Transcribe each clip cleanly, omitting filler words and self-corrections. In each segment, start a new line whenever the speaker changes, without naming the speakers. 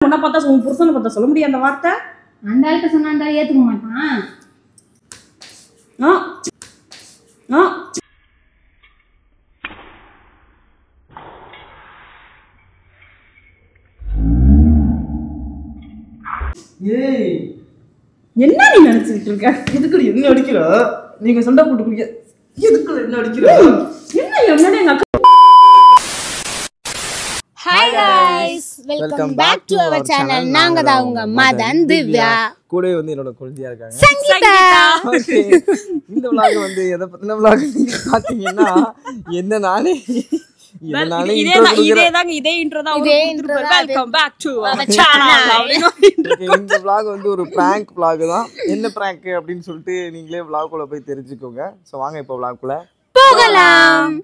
உன்னை பார்த்தா உன் புருஷனை பார்த்தா சொல்ல முடியும் அந்த வார்த்தை.
அந்த ஆள்கிட்ட சொன்னா ஏத்துக்க மாட்டான்.
ஏய் என்ன நீ நினைச்சிட்டு இருக்க? எதுக்கு என்ன அடிக்கிற? நீங்க சண்டை போட்டுக்கிறீங்க. எதுக்கு என்ன அடிக்கிற? என்ன என்னடா எங்க அக்கா.
Hi guys, welcome back to our channel. நாங்க தான் உங்க மதன் திவ்யா.
கூடவே வந்து என்னோட குழந்தையா இருக்காங்க
சங்கீதா.
இந்த vlog வந்து எதை பத்தின vlog பாத்தீங்கன்னா என்ன நானே
இதே இன்ட்ரோ தான் welcome back to our channel.
இந்த vlog வந்து ஒரு prank vlog தான். என்ன prank அப்படினு சொல்லிட்டு நீங்களே vlog குள்ள போய் தெரிஞ்சுக்கோங்க. சோ வாங்க இப்போ vlog குள்ள
போகலாம்.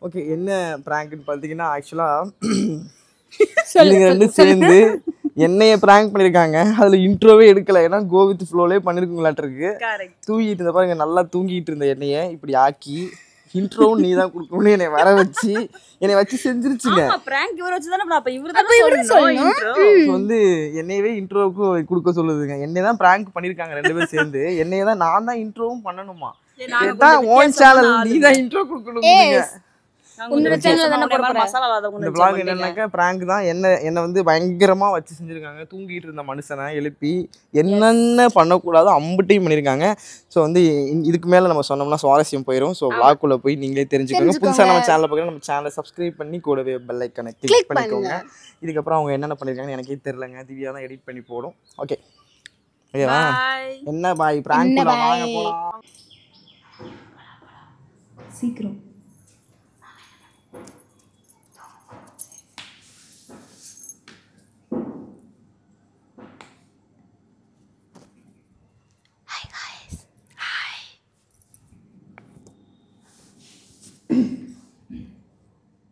ஓகே, என்ன prank-னு பாத்தீங்கன்னா ஆக்சுவலா நீங்க ரெண்டு சேர்ந்து என்னைய prank பண்ணிருக்காங்க. அதுல இன்ட்ரோவே எடுக்கல. ஏன்னா கோ வித் ஃப்ளோலே பண்ணிருக்கீங்களாட்ட இருக்கு. தூங்கிட்டு இருந்த பாருங்க, நல்லா தூங்கிட்டு இருந்த என்னைய இப்படி ஆக்கி இன்ட்ரோவும் நீ தான் கொடுக்கணும்னு என்னை வர வச்சு என்னை வச்சு செஞ்சிருச்சுங்க. வந்து என்னையவே இன்ட்ரோவுக்கு கொடுக்க சொல்லுதுங்க. என்னை தான் prank பண்ணிருக்காங்க ரெண்டு பேரும் சேர்ந்து. என்னைய தான் நான் தான் இன்ட்ரோவும் பண்ணணுமா? கேட்டா ஓன் சேனல் நீ தான் இன்ட்ரோ கொடுக்கணும். இந்த vlog என்னன்னாக்கா prank தான். என்ன வந்து பயங்கரமா வச்சு செஞ்சிருக்காங்க. தூங்கிட்டு இருந்த மனுஷனை எழுப்பி என்னென்ன பண்ணக்கூடாதோ அம்புட்டையும் பண்ணியிருக்காங்க. ஸோ வந்து இதுக்கு மேலே நம்ம சொன்னோம்னா சுவாரஸ்யம் போயிடும். ஸோ vlog குள்ள போய் நீங்களே தெரிஞ்சுக்கோங்க. புதுசாக நம்ம சேனலை பார்க்குறோம், நம்ம சேனலை சப்ஸ்கிரைப் பண்ணி கூடவே பெல் ஐக்கனை கிளிக் பண்ணிக்கோங்க. இதுக்கப்புறம் அவங்க என்னென்ன பண்ணியிருக்காங்கன்னு எனக்கே தெரியலங்க. திவ்யா தான் எடிட் பண்ணி போடும். ஓகே ஓகேவா? என்ன பாய் prank குள்ள வாங்க போலாம்.
சீக்கிரம்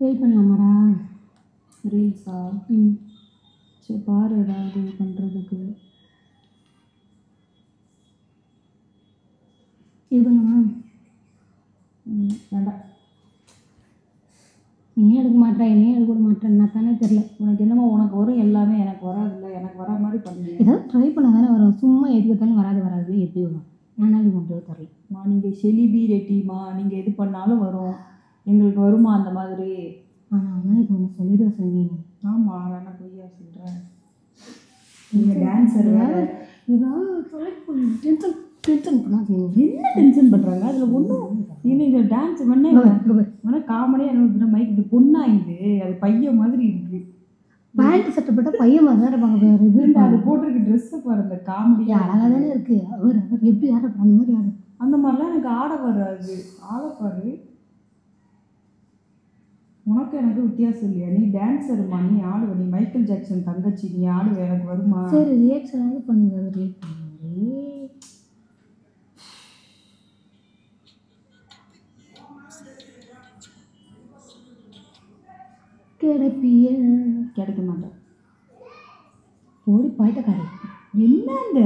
வெயிட் பண்ணலாமாடா?
ரீல்ஸா? சரி பாரு ஏதாவது பண்ணுறதுக்கு.
இது பண்ணுமா?
வேண்டாம்.
நீ எடுக்க மாட்டேன், என்னையும் எடுக்க விட மாட்டேன்னா தானே தெரில.
உனக்கு என்னமோ உனக்கு வரும் எல்லாமே, எனக்கு வராதுல்ல. எனக்கு வர மாதிரி பண்ணுங்க.
ஏதாவது ட்ரை பண்ண தானே வரும். சும்மா எதுக்கத்தாலும் வராது எப்படி வரும்? என்னாலும் பண்ணுறது தெரில.
நீங்கள் செலிபிரிட்டிமா, நீங்கள் எது பண்ணாலும் வரும். எங்களுக்கு வருமா அந்த மாதிரி?
ஆனால் இது ஒன்று சொல்லிடுவ சொன்னீங்க.
ஆமாம், வேணா பொய்யா சொல்கிறேன். நீங்கள் டான்ஸர் வேறு
ஏதாவது செலக்ட் பண்ணி டென்ஷன் பண்ணாதீங்க.
என்ன டென்ஷன் பண்ணுறாங்க? அதில் ஒன்றும் நீங்கள் டான்ஸ் பண்ண வேணா காமெடியாக என்ன மைக் இது பொண்ணா இது? அது பையன் மாதிரி இருக்குது.
பேண்ட் சட்டை போட்டால் பையன் மாதிரி தான் இருப்பாங்க.
வேறு அது போட்டிருக்கு ட்ரெஸ்ஸை பாரு, அந்த காமெடி
அழகாக தானே இருக்குது. அவர் எப்படி ஆட அந்த மாதிரி ஆடு.
அந்த மாதிரிலாம் எனக்கு ஆட வராது. ஆட பாரு. உனக்கு எனக்கு வித்தியாசம் இல்லையா? நீ டான்ஸருமா, நீ ஆடுவ. நீ மைக்கேல் ஜாக்சன் தங்கச்சி, நீ ஆடுவ. எனக்கு வருமா?
சரி ரியாக்ஷனாவது பண்ணுங்க. ரியாக்ட் பண்ணுங்க. கிடைப்பிய
கிடைக்க மாட்டேன்.
ஓடி பாய்ட்டக்காரி
என்னங்க?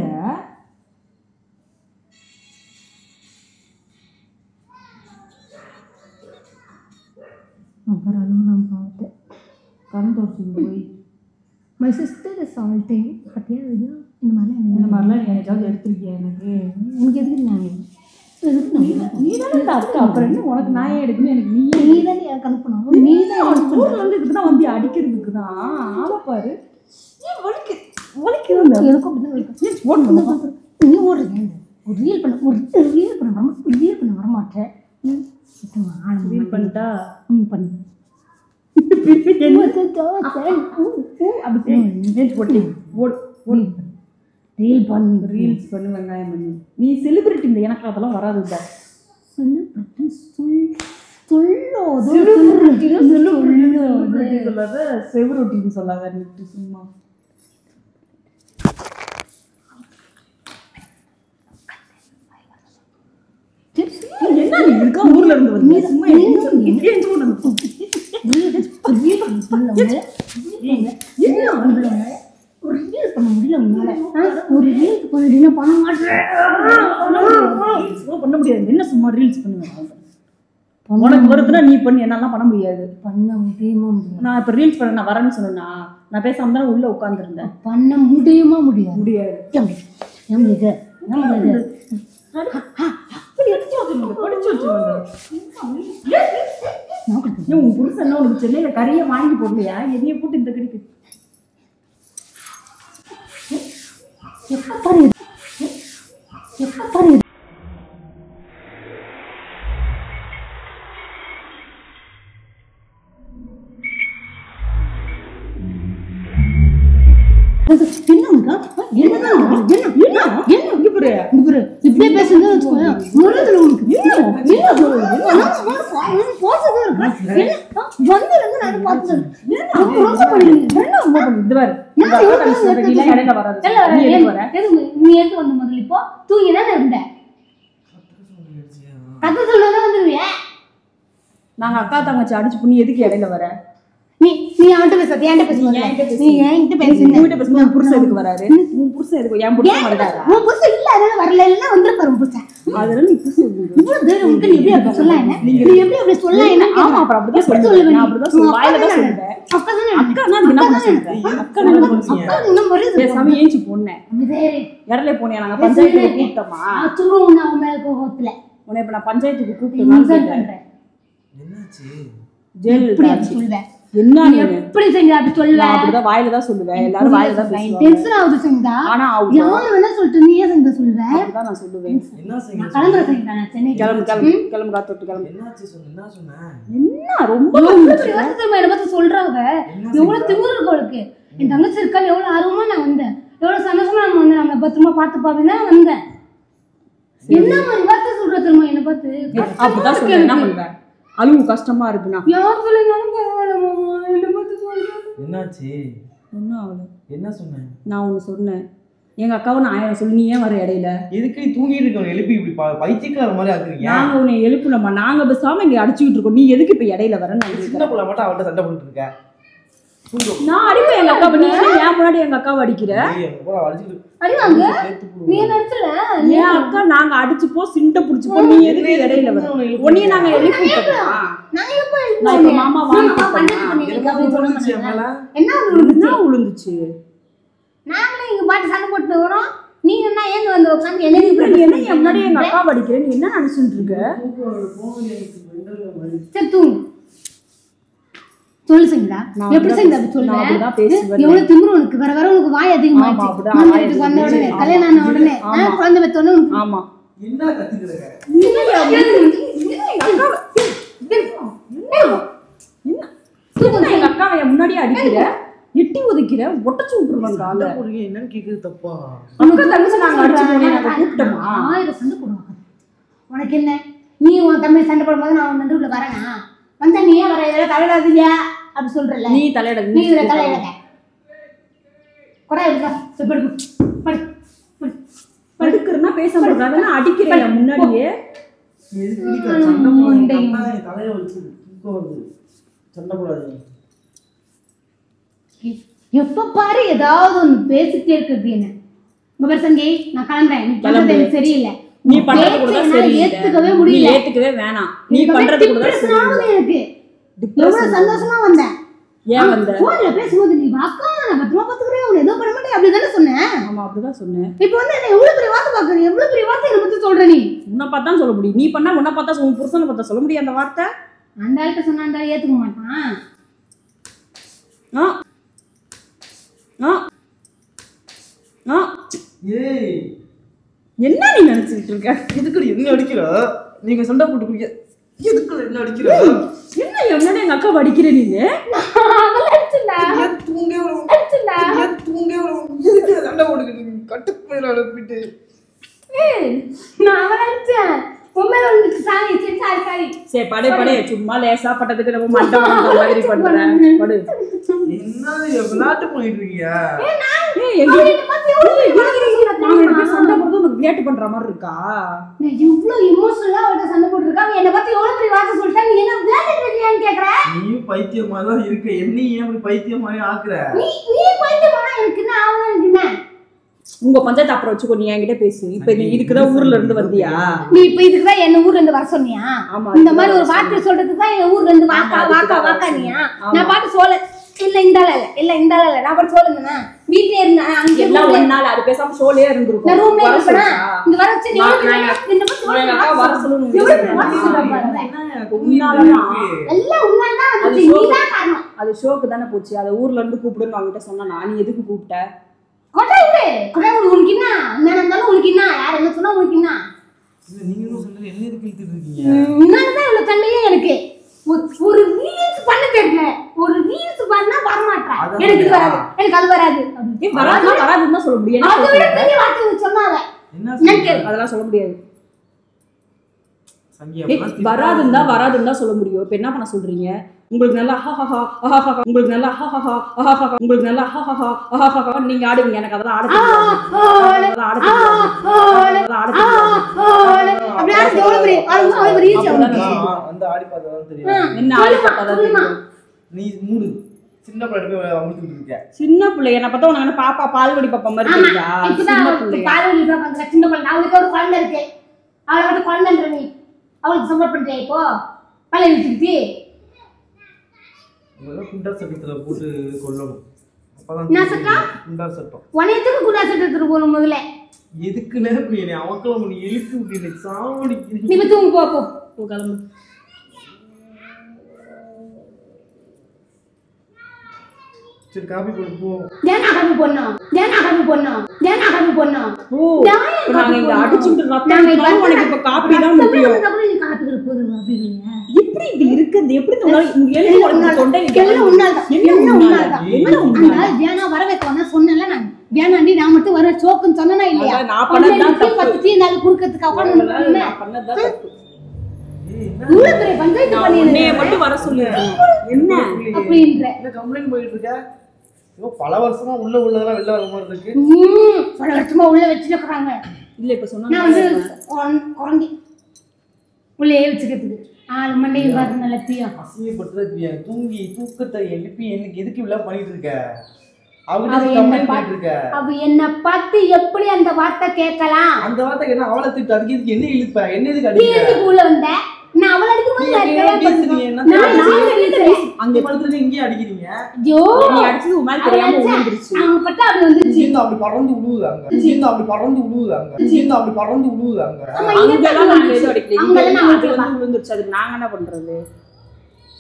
அப்புறம் நான் பார்த்தேன்.
கண் தோற்று போய்
மை சிஸ்டர் இஸ் சால்ட்டிங். பற்றியா இது இந்த
மாதிரிலாம் ஏதாவது எடுத்துருக்கியா? எனக்கு
எதுக்கு நான்
நீ தானே அக்கா. அப்புறம் என்ன உனக்கு நான் எடுக்கணும்? எனக்கு
நீ தானே எனக்கு அனுப்பணும்.
நீ தான் ஊர்ல இருந்து இதுக்கு தான் வந்து அடிக்கிறதுக்கு தான். ஆளப்பாரு
எனக்கும் நீ ஓடுறீங்க. ஒரு ரீல் பண்ண வரமாட்டேன்.
ரீல் பண்ணிட்டா
பண்ணு.
ரீல்ஸ் பண்ணு, வெங்காயம் பண்ணு. நீ செலிபிரிட்டி இல்லை, எனக்கு அதெல்லாம் வராது. சொல்லாத, செவரொட்டின்னு சொல்லாத. நிட்டு சும்மா என்ன ஊர்ல இருந்து வந்து சும்மா
ரீல்ஸ் பண்ண முடியல உன்னால. ஒரு ரீல்ஸ் பண்ணி பண்ண மாட்டேன்.
பண்ண முடியாது. என்ன சும்மா ரீல்ஸ் பண்ணுவேன். உனக்கு வருதுன்னா நீ பண்ணு, என்னாலாம் பண்ண முடியாது.
பண்ண முடியுமா?
நான் இப்ப ரீல்ஸ் பண்ண நான் வரேன்னு சொன்னா நான் பேசாம தான் உள்ள உட்கார்ந்துருந்தேன்.
பண்ண முடியுமா? முடியாது.
முடியாது. உன் புருஷன் உனக்கு சென்னையில கறிய வாங்கி போடலையா? எதைய போட்டு இந்த கறிக்கு
எப்ப பாரு இப்படியே பேசுறது நீ எடுத்து வந்த முதல்ல இப்போ தூங்கினா இருந்த கதை சொல்லதான் வந்துருவிய.
நாங்க அக்கா தங்கச்சி அடிச்சு புண்ணி எதுக்கு இடையில வர?
நீ அவன்கிட்ட பேச, என்கிட்ட பேச, நீ என்கிட்ட பேசுங்க.
உன்கிட்ட பேசும்போது உன் புருஷன் எதுக்கு வராரு? உன் புருஷன் எதுக்கு? என் புருஷன் வராரா?
உன் புருஷன் இல்ல, அதனால வரல. இல்லன்னா வந்துருப்பாரு உன் புருஷன்.
அதனால நீ புருஷன்
இவ்வளவு தைரியம் உனக்கு. நீ எப்படி அப்படி சொல்ல என்ன? நீ எப்படி அப்படி சொல்ல என்ன?
ஆமா, அப்புறம் அப்படிதான் சொல்லுவேன். நான் அப்படிதான் சொல்லுவேன். வாயில தான் சொல்றேன்.
அக்கா தானே.
அக்கா நான் என்ன சொல்றேன்? அக்கா என்ன சொல்றீங்க?
அக்கா என்ன மரியாதை?
பேசாம ஏஞ்சி போனேன். இடல போனியா? நாங்க பஞ்சாயத்துக்கு கூப்பிட்டோமா?
துருவம் நான் உன் மேல கோவத்துல
உன்னை இப்ப நான் பஞ்சாயத்துக்கு கூப்பிட்டு
என்னாச்சு?
ஜெயில்
சொல்லுவேன்.
என்ன நீ
எப்படி செஞ்ச அப்படி சொல்லுவேன்?
அப்படிதான் வாயில தான் சொல்லுவேன். எல்லாரும் வாயில தான் பேசுவாங்க.
டென்ஷன் ஆகுது செஞ்சா.
ஆனா
யார் வேணா சொல்லிட்டு நீ ஏன் செஞ்ச சொல்லுவேன்?
அப்படிதான் நான் சொல்லுவேன்.
என்ன செய்ய?
கிளம்புற செஞ்சா நான் சென்னை
கிளம்பு காத்துட்டு கிளம்பு.
என்னாச்சு சொல்லு. என்ன சொன்ன?
என்ன ரொம்ப
திரும்ப என்ன பார்த்து சொல்றாங்க. எவ்வளவு திமிரு இருக்கு அவளுக்கு. என் தங்கச்சி இருக்கா, எவ்வளவு ஆர்வமா நான் வந்தேன், எவ்வளவு சந்தோஷமா நம்ம வந்து நம்ம பத்திரமா பார்த்து பாப்பீங்கன்னா வந்தேன். என்ன மாதிரி வார்த்தை சொல்ற திரும்ப என்ன பார்த்து?
அப்படிதான் சொல்ல. என்ன பண்ணுவேன்? அழுவு கஷ்டமா இருக்குண்ணா.
யார் சொல்லினாலும் பரவாயில்ல மாமா, என்ன பார்த்து சொல்றேன்.
என்னாச்சு?
என்ன ஆகுது?
என்ன சொன்னேன்?
நான் ஒண்ணு சொன்னேன். எங்க அக்காவை நான் ஆயிரம் சொல்லி நீ ஏன் வர இடையில?
எதுக்கு நீ தூங்கிட்டு இருக்க? எழுப்பி இப்படி பைத்தியக்கார மாதிரி ஆக்குறீங்க.
நாங்க உன்னை எழுப்புனோமா? நாங்க பேசாம இங்க அடிச்சுக்கிட்டு இருக்கோம். நீ எதுக்கு இப்ப இடையில வரன்னு?
சின்ன பிள்ளை மட்டும் அவள்கிட்ட சண்டை பண்ணிட்டு இருக்க.
நான் அடிப்பேன் எங்க அக்காவை. நீ ஏன் முன்னாடி எங்க அக்காவை அடிக்கிற?
அடிவாங்க. நீ என்ன அடிச்சல?
ஏன் அக்கா நாங்க அடிச்சுப்போ சிண்டை புடிச்சுப்போ, நீ எதுக்கு இடையில வர? உன்னைய நாங்க எழுப்பி விட்டோமா?
நான் எப்ப
நான் இப்ப மாமா வாங்க
என்ன
விழுந்துச்சு?
நாங்களே இங்க பாட்டு சண்டை போட்டு வரோம். நீ என்ன ஏந்து வந்து உட்காந்து என்ன
என்ன முன்னாடி எங்க அக்காவை அடிக்கிற? நீ என்ன நினைச்சுட்டு இருக்க?
சரி தூங்கு. சொல்லு செஞ்சா எப்படி செஞ்சா சொல்லுவேன். எவ்வளவு திமிரு உனக்கு. வர வர உனக்கு வாய் அதிகமாச்சு. வந்த உடனே கல்யாணம் ஆன உடனே குழந்தை பெத்தோன்னு உனக்கு.
ஆமா.
என்ன கத்துக்கிறீங்க?
எங்க அக்காவை முன்னாடியே அடிக்கிற, எட்டி உதைக்கிற, ஒட்டச்சு விட்டுருவாங்க கால.
என்னன்னு கேக்குது தப்பா?
அக்கா தங்கச்சி நாங்க அடிச்சு போனேன். நாங்க கூப்பிட்டோமா?
1000 சண்டை போடுவாங்க. உனக்கு என்ன? நீ உன் தம்பி சண்டை போடும்போது நான் உன் நடுவுல வரேனா? வந்தா நீ ஏன் வர? இதெல்லாம் தலையிடாதீங்க அப்படி சொல்றல.
நீ தலையிட.
நீ இதுல தலையிடாத. கொடா இருக்கா? படு படு
படுக்குறனா பேச மாட்டாங்க. நான் அடிக்கிறேன் முன்னாடியே.
சண்டை போடுங்க. தலைய வச்சு சண்டை போடாதீங்க.
எப்ப பாரு ஏதாவது ஒண்ணு பேசிட்டே இருக்கிறது என்ன? உங்க சங்கி நான் கிளம்புறேன். எனக்கு சரியில்லை.
நீ பண்றது கூட சரியில்லை.
ஏத்துக்கவே முடியல.
ஏத்துக்கவே வேணாம். நீ பண்றது கூட சரியில்லை.
எனக்கு எவ்வளவு சந்தோஷமா வந்தேன்.
ஏன் வந்த?
போன்ல பேசும்போது நீ அக்கா நான் பத்திரமா பாத்துக்கிறேன், உன்னை ஏதோ பண்ண மாட்டேன் அப்படிதானே சொன்னேன்.
ஆமா அப்படிதான் சொன்னேன்.
இப்போ வந்து என்ன எவ்வளவு பெரிய வார்த்தை பாக்குறீங்க? எவ்வளவு பெரிய வார்த்தை என்ன பத்தி சொல்ற? நீ
உன்னை பார்த்தா சொல்ல முடியும். நீ பண்ணா உன்னை பார்த்தா உன் புருஷனை பார்த்தா சொல்ல முடியும் அந்த வார்த்தை.
அந்த ஆள்கிட்ட சொன்னா அந்த ஆள் ஏத்துக்க மாட்டான்.
ஏய்
என்ன நீ நினைச்சிட்டு இருக்க?
எதுக்கு என்ன அடிக்கிற? நீங்க சண்டை போட்டு குடிக்க எதுக்கு என்ன அடிக்கிற?
என்ன எவ்வளவு எங்க அக்கா அடிக்கிற? நீங்க
எதுக்கு சண்டை போட்டுக்கிட்டு கட்டுக்கு மேல அனுப்பிட்டு?
நான் அடிச்சேன்.
சரி படை படை சும்மா லேசா பட்டதுக்கு நம்ம மண்டை மாதிரி பண்றேன். படு.
என்ன நாட்டு பண்ணிட்டு இருக்கீங்க?
தெரியுமா
சண்டை போடுறது உனக்கு விளையாட்டு பண்ற மாதிரி இருக்கா?
நான் இவ்வளவு எமோஷனலா அவட்ட சண்டை போட்டுருக்கா. என்ன பார்த்து எவ்வளவு பெரிய வார்த்தை சொல்லிட்டா, நீ என்ன விளையாட்டு இருக்கியான்னு கேக்குற?
நீயும் பைத்தியமா தான் இருக்க. என்னையும் ஏன் இப்படி பைத்தியம் மாதிரி ஆக்குற?
நீ பைத்தியமா? எனக்கு என்ன ஆவணும்? எனக்கு என்ன?
உங்க பஞ்சாயத்து அப்புறம் வச்சுக்கோ, நீ என்கிட்ட பேசு. இப்ப நீ இதுக்குதான் ஊர்ல இருந்து வந்தியா?
நீ இப்ப இதுக்குதான் என்ன ஊர்ல இருந்து வர சொன்னியா? இந்த மாதிரி ஒரு வார்த்தை சொல்றதுக்கு தான் என் ஊர்ல இருந்து வாக்கானியா? நான் பாட்டு சொல்ல இல்ல இந்தால நான் பாட்டு சொல்லுங்க. வீட்லயே இருந்தேன், அங்க
எல்லாம் ஒரு நாள் அது பேசாம ஷோலயே இருந்திருக்கும்.
நான் ரூம்ல இருப்பேனா? இங்க வர வச்சு நீ என்ன பத்தி
வர சொல்லணும்.
எல்லாம் உன்னாலதான் வந்துச்சு. நீதான் காரணம்.
அது ஷோக்கு தானே போச்சு. அதை ஊர்ல இருந்து கூப்பிடுன்னு அவங்ககிட்ட சொன்னா, நீ எதுக்கு கூப்பிட்ட?
கொட்டை உனக்கு என்ன? என்ன இருந்தாலும் உனக்கு என்ன? யார் என்ன சொன்னா உனக்கு என்ன?
நீங்களும் சொல்லுங்க, என்ன எதுக்கு இழுத்துட்டு இருக்கீங்க?
உன்னாலதான் இவ்வளவு தண்ணியே எனக்கு. ஒரு ரீல்ஸ் பண்ண தெரியல. ஒரு ரீல்ஸ் பண்ணா வரமாட்டா. எனக்கு இது வராது, எனக்கு அது வராது.
வராதுன்னு தான் சொல்ல முடியும்.
அதை விட பெரிய வார்த்தை சொன்னாங்க.
அதெல்லாம் சொல்ல முடியாது. வராதுன்னு தான் சொல்ல முடியும். இப்ப என்ன பண்ண சொல்றீங்க? உங்களுக்கு நல்லா உங்களுக்கு நல்லா உங்களுக்கு நல்லா நீங்க ஆடுவீங்க. எனக்கு அதெல்லாம் ஆட சின்ன பிள்ளை என்ன பார்த்தா உனக்கு பாப்பா பால்வடி பாப்பா மாதிரி இருக்கா?
சின்ன பிள்ளை அவளுக்கு ஒரு குழந்தை இருக்கு. அவளை வந்து குழந்தைன்ற நீ அவளுக்கு சப்போர்ட் பண்றியா? இப்போ பழைய வச்சுக்கிட்டு
குண்டார் சட்டத்துல போட்டு கொல்லணும்.
என்ன சட்டம்?
குண்டார் சட்டம்.
உனக்கு குண்டார் சட்டத்துக்கு போகணும். முதல்ல
எதுக்கு நேரம் அவங்களும் நீ எழுப்பி விட்டு சாவடிக்கிறீங்க.
நீ தூங்கு போ
கிளம்பு.
சரி காபி போடு போ.
ஏன் காபி போடணும்?
ஓ நாங்க இங்க அடிச்சிட்டு ரத்தம் உனக்கு இப்ப காபி தான் முக்கியம்.
நீ காபி போடு அப்படிங்க.
எப்படி இது இருக்குது? எப்படி இங்க எழுதி உனக்கு தொண்டை
எல்லாம் உன்னால்தான். அதனால வேணா வர வைக்க சொன்னேன்ல நான். வேணாண்டி நான் மட்டும் வர சோக்குன்னு சொன்னா இல்லையா?
நான் பண்ணதான் தப்பு.
10 டீ நாள் குடுக்கிறதுக்கு உட்கார்ந்து
நான் பண்ணதான் தப்பு.
இவ்வளவு பெரிய பஞ்சாயத்து பண்ணி
என்னைய மட்டும் வர சொல்லுங்க. என்ன
அப்படின்ற
என்ன கம்ப்ளைண்ட் போயிட்டு இருக்க? பல வருஷமா உள்ளதெல்லாம் வெளில வர மாதிரி இருக்கு.
பல வருஷமா உள்ள வச்சிருக்காங்க.
இல்ல இப்ப சொன்னா
நான் வந்து குறங்கி உள்ளே வச்சுக்கிறதுக்கு ஆளு மண்டையும் பாரு நல்ல பியா
அசிங்கப்பட்டுருக்கியா? தூக்கத்தை எழுப்பி எனக்கு எதுக்கு இவ்வளவு பண்ணிட்டு இருக்க?
அவ என்ன பார்த்து எப்படி அந்த வார்த்தை கேட்கலாம்?
அந்த வார்த்தை என்ன? அவளை திட்டு அதுக்கு இதுக்கு என்ன இழுப்ப? என்ன இதுக்கு அடிக்க
உள்ள வந்த? நான் அவளை அடிக்கும்போது
அங்க படுத்துட்டு இங்கே அடிக்கிறீங்க.
ஐயோ
நீ அடிச்சது உமால் தெரியாம விழுந்துருச்சு.
அவங்க பட்டா அப்படி வந்துருச்சு.
அப்படி பறந்து விழுவுதாங்க.
அங்கெல்லாம் நாங்க எதுவும் அடிக்கல. அது வந்து விழுந்துருச்சு. அதுக்கு நாங்க என்ன பண்றது?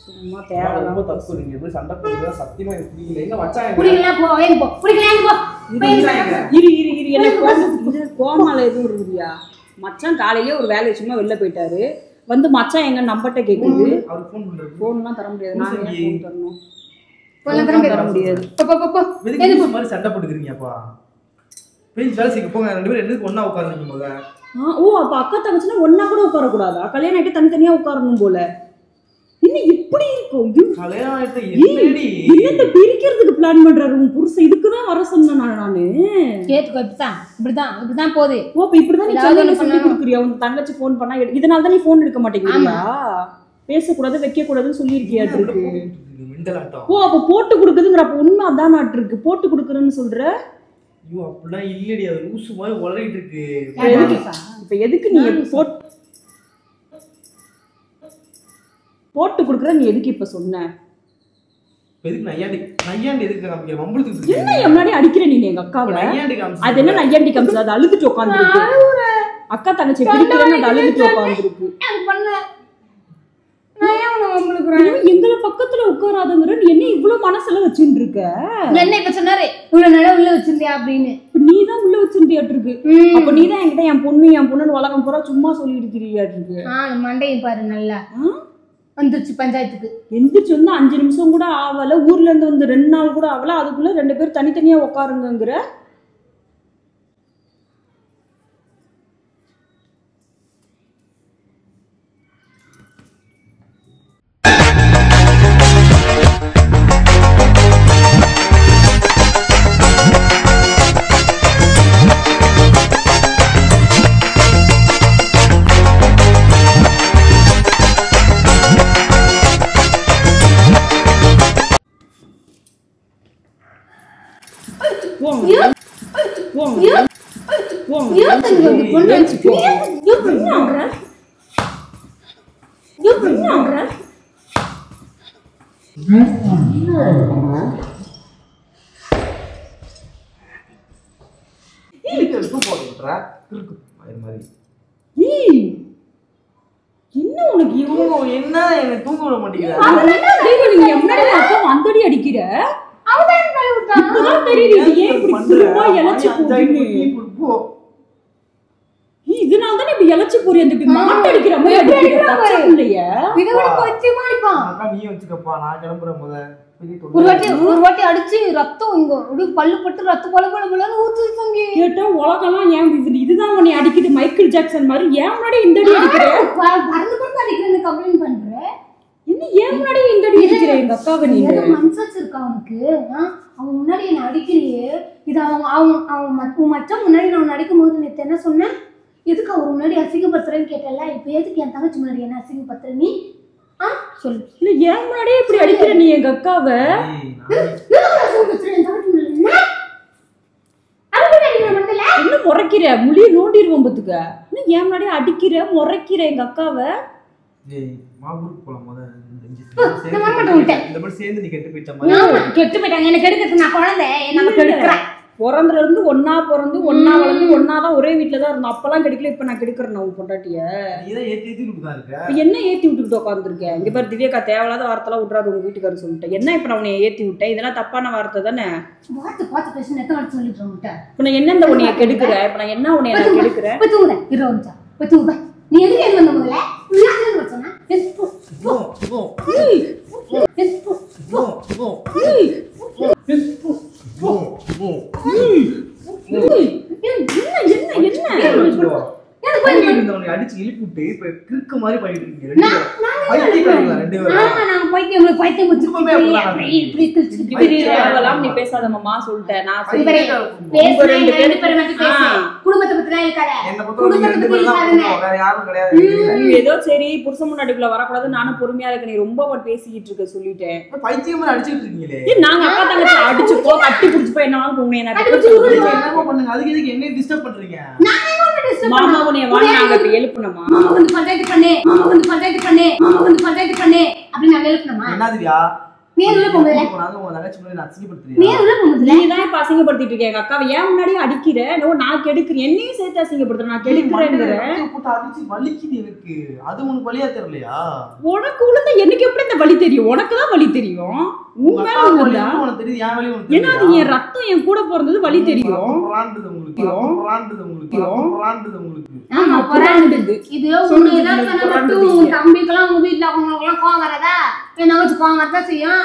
சும்மா தேவையில்லாம
ரொம்ப தப்பு. நீங்க எப்படி சண்டை போடுறதா சத்தியமா எனக்கு புரியல. எங்க வச்சாங்க?
புரியல போ ஏன் போ. புரியல போ.
இரு எனக்கு கோமால எதுவும் இருக்குறியா? மச்சான் காலையிலே ஒரு வேலை விஷயமா வெளில போயிட்டாரு. வந்து மச்சான் எங்க நம்பர்ட்ட கேக்குது.
அவர் ஃபோன் பண்றாரு.
ஃபோன்லாம் தர முடியாது. நான் ஏன் ஃபோன் தரணும்?
ஃபோன்
தர முடியாது.
போ.
எதுக்கு இந்த மாதிரி சண்டை போட்டுக்கிறீங்கப்பா? பேசி வேலை செய்ய போங்க. ரெண்டு பேரும் எதுக்கு ஒண்ணா உட்கார்ந்தீங்க போல?
ஓ அப்ப அக்கா தங்கச்சினா ஒண்ணா கூட உட்கார கூடாதா? கல்யாணம் ஆயிட்டு தனித்தனியா உட்காரணும் போல. இன்னும் இப்படி இருக்கும்.
கல்யாணம் ஆயிட்டு என்னடி
என்னத்த பிரிக்கிறதுக்கு பிளான் பண்றாரு உன் புருஷன்? இதுக்குதான் வர சொன்னேன் நானு.
கேட்டுக்கோ. இப்படிதான் போகுது.
ஓ அப்ப இப்படிதான் நீ சொல்லி கொடுக்குறியா? உன் தங்கச்சி போன் பண்ணா இதனால தான் நீ போன் எடுக்க மாட்டேங்கிறியா? பேசக்கூடாது வைக்க கூடாதுன்னு சொல்லியிருக்கியா? ஓ அப்ப போட்டு கொடுக்குதுங்கிற அப்ப உண்மை அதான் நாட்டு இருக்கு. போட்டு கொடுக்குறேன்னு சொல்ற?
ஐயோ அப்படிலாம் இல்லடி. அது லூசு மாதிரி உளறிட்டு இருக்கு.
இப்ப எதுக்கு நீ போட்டு கொடுக்குற? நீ எதுக்கு இப்ப சொன்ன?
எதுக்கு நையாண்டி எதுக்கு காமிக்கிற? மம்பளத்துக்கு இருக்கு.
என்ன முன்னாடி அடிக்கிற நீ எங்க அக்காவை?
நையாண்டி காமிச்சு.
அது என்ன நையாண்டி காமிச்சு? அது அழுதுட்டு உட்கார்ந்திருக்கு. அக்கா தங்கச்சி பிடிக்கலன்னு அது அழுதுட்டு உட்கார்ந்திருக்கு. எங்களை பக்கத்துல உட்காராதங்கிற நீ என்ன இவ்வளவு மனசுல வச்சுட்டு இருக்க?
என்ன இப்ப சொன்னாரு இவ்வளவு நேரம் உள்ள வச்சிருந்தியா அப்படின்னு?
நீதான் உள்ள வச்சிருந்தியாட்டு இருக்கு. அப்ப நீதான் என்கிட்ட என் பொண்ணுன்னு உலகம் பூரா சும்மா சொல்லிட்டு திரியாட்டு இருக்கு.
மண்டையும் பாரு நல்லா வந்துருச்சு பஞ்சாயத்துக்கு.
எந்திரிச்சு வந்து 5 நிமிஷம் கூட ஆகல. ஊர்ல இருந்து வந்து 2 நாள் கூட ஆகல. அதுக்குள்ள 2 பேர் தனித்தனியா உட்காருங்கிற. ஏஞ்சிக்கோ. என்ன உனக்கு
என்ன எனக்கு தூங்க விட மாட்டேங்குது.
அந்தடி அடிக்கிற இப்பதான் தெரியுது ஏன் இப்படி குருவா இழைச்சு போகுதுன்னு. இதனால தானே இப்படி இழைச்சு போறிய அந்த மாட்டு அடிக்கிற மாதிரி அடிக்கிற இல்லையா?
நீ வச்சுக்கப்பா, நான் கிளம்புறேன்.
ஒரு வாட்டி அடிச்சு ரத்தம் இங்க அப்படியே பல்லு பட்டு ரத்தம் பல பல பலன்னு ஊத்துது தம்பி.
கேட்டா உலகெல்லாம் ஏன் இதுதான் உன்னை அடிக்குது மைக்கேல் ஜாக்சன் மாதிரி ஏன் முன்னாடி இந்த அடி அடிக்கிற?
பறந்து பறந்து அடிக்கிறேன்னு கம்ப்ளைண்ட் பண்ற.
என்ன ஏன் முன்னாடி இந்த அடி அடிக்கிற எங்க அக்காவை? நீ
மனசாச்சு இருக்கா அவனுக்கு? அவன் முன்னாடி என்ன அடிக்கிறியே, இது அவன் மச்சான் முன்னாடி நான் அடிக்கும் போது நேற்று என்ன சொன்னேன்? எதுக்கு அவர் முன்னாடி அசிங்கப்படுத்துறேன்னு கேட்டல, இப்ப எதுக்கு என் தங்கச்சி முன்னாடி என்ன அசிங்கப்படுத்துற நீ? சொல்லு.
இல்ல ஏன் முன்னாடியே இப்படி அடிக்கிற நீ எங்க அக்காவை? என்ன முறைக்கிற? முழிய நோண்டிடுவோம் பத்துக்க. இன்னும் ஏன் முன்னாடியே அடிக்கிற முறைக்கிற எங்க அக்காவை?
கெட்டு போயிட்டாங்க. எனக்கு எடுக்கிறது நான் குழந்தை, என்ன கெடுக்கிறேன்.
பிறந்துல இருந்து ஒன்னா பிறந்து ஒன்னா வளர்ந்து ஒன்னாதான் ஒரே வீட்டுலதான் இருந்தோம். அப்பெல்லாம் கெடுக்கல, இப்ப நான் கெடுக்கிறேன். உன் பொண்டாட்டிய என்ன ஏத்தி விட்டுக்கிட்டு உட்காந்துருக்கேன்? இங்க பாரு திவ்யாக்கா, தேவையில்லாத வார்த்தைலாம் விட்றாரு உங்க வீட்டுக்காரர் சொல்லிட்டேன். என்ன இப்ப நான் உன்னை ஏத்தி விட்டேன்? இதெல்லாம் தப்பான வார்த்தை தானே.
பார்த்து பேச நெத்த வார்த்தை சொல்லிட்டு
இப்ப நான் என்ன உன்னைய கெடுக்கிற? இப்ப நான் என்ன உன்னைய கெடுக்கிறேன்?
நீ எதுக்கு என்ன வந்த முதல்ல?
அடிச்சு இழுப்பி விட்டு இப்ப கிறுக்கு மாதிரி பண்ணிட்டு இருக்கீங்க.
நீ பேசாத மாமா சொல்லிட்டேன். நான் ஏதோ சரி புருஷன் முன்னாடிக்குள்ள வரக்கூடாது, நானும் பொறுமையா இருக்க. நீ ரொம்ப பேசிக்கிட்டு இருக்க சொல்லிட்டேன்.
பைத்தியம் அடிச்சுட்டு இருக்கீங்களே.
நாங்க அக்கா தங்கச்சி அடிச்சு போ கட்டி புடிச்சு போய் என்ன
பண்ணுங்க. அதுக்கு எதுக்கு என்ன டிஸ்டர்ப் பண்றீங்க?
மாமா உன்னைய வாங்க நாங்க இப்ப எழுப்புனோமா?
பஞ்சாயத்து பண்ணு அப்படின்னு நாங்க எழுப்புனோமா?
என்னதுயா
அசிங்கப்படுத்திட்டு இருக்கேன் எங்க அக்காவை. ஏன் முன்னாடியே அடிக்கிற? நான் கெடுக்கிறேன், என்னையும் சேர்த்து அசிங்கப்படுத்துறேன். நான் கெடுக்கிறேன்.
அது உனக்கு வலியா தெரியலையா?
உனக்கு உள்ள எனக்கு எப்படி இந்த வலி தெரியும்? உனக்குதான் வலி தெரியும். ஏன்னா அது என் ரத்தம், என் கூட பிறந்தது வலி தெரியும்.
தம்பிக்கெல்லாம் உங்க வீட்டுல அவங்களுக்கெல்லாம் கோவம் வரதா? என்ன வச்சு கோவம் வரதா செய்யும்.